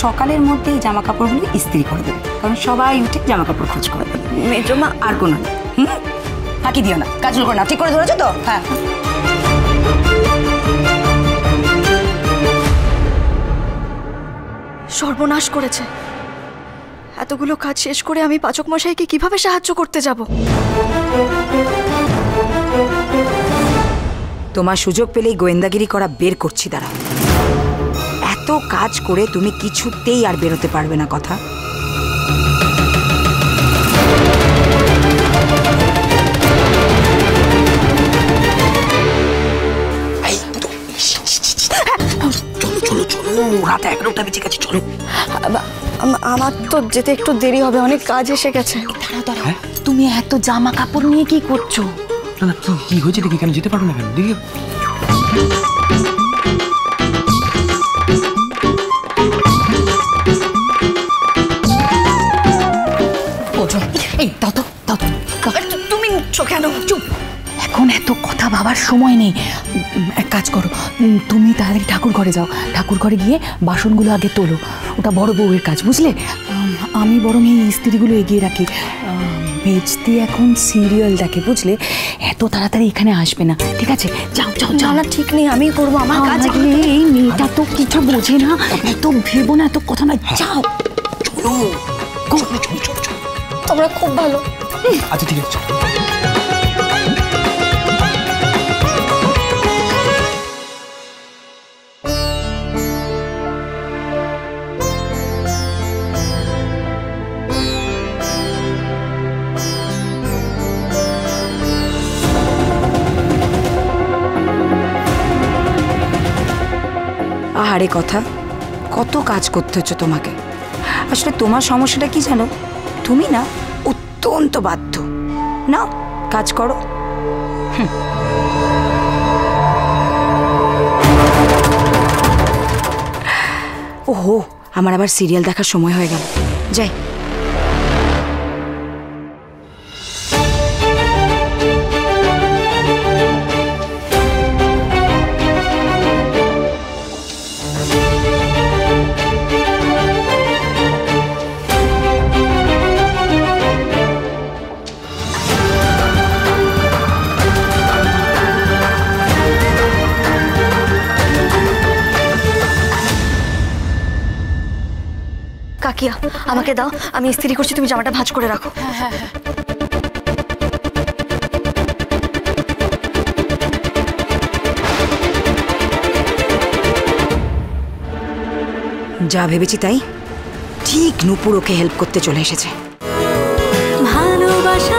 সকালের মধ্যে এই জামা কাপড়গুলো ইস্ত্রি করে দেবে, কারণ সবাই উঠে জামা কাপড় খোঁজ করে দেবে। মেজমা আর কোনো ফাঁকি দিও না, কাজল করো না, ঠিক করে ধরেছো তো? হ্যাঁ। সর্বনাশ করেছে। এতগুলো কাজ শেষ করে আমি পাচক মশাইকে কিভাবে সাহায্য করতে যাব? তোমার সুযোগ পেলেই গোয়েন্দাগিরি করা বের করছি, দাঁড়া। এত কাজ করে তুমি কিছুতেই আর বেরোতে পারবে না কথা। রাত 11টা বেজে গেছে, চলো। আমার তো যেতে একটু দেরি হবে, অনেক কাজ এসে গেছে। তুমি এত জামা কাপড় নিয়ে কি করছো? না না, কি হয়েছে দেখি, কেন যেতে পারবো না কেন দেখি। এই দাও তো, দাও তো। তুমি নিচ্ছ কেন? চুপ, এখন এত কথা ভাবার সময় নেই। এক কাজ করো, তুমি তাড়াতাড়ি ঠাকুর ঘরে যাও, ঠাকুর ঘরে গিয়ে বাসনগুলো আগে তোলো, ওটা বড় বউয়ের কাজ, বুঝলে? আমি বরং এই ইস্ত্রিগুলো এগিয়ে রাখি। মেজদি এখন সিরিয়াল দেখে, বুঝলে? এত তাড়াতাড়ি এখানে আসবে না, ঠিক আছে? যাও যাও যাও। না ঠিক নেই, আমি করবো আমার কাজ। এই মেয়েটা তো কিছু বোঝে না, এত ভেবো না, এত কথা না, যাও। তোমরা খুব ভালো। আচ্ছা ঠিক আছে। আহারে কথা, কত কাজ করতে হচ্ছে তোমাকে। আসলে তোমার সমস্যাটা কি জানো? তুমি না অত্যন্ত বাধ্য। নাও কাজ করো। ওহো, আমার আবার সিরিয়াল দেখার সময় হয়ে গেল, যাই। কাকিয়া, আমাকে দাও, আমি ইস্ত্রি করছি, তুমি জামাটা ভাঁজ করে রাখো। যা ভেবেছি তাই, ঠিক নূপুর ওকে হেল্প করতে চলে এসেছে। ভালোবাসা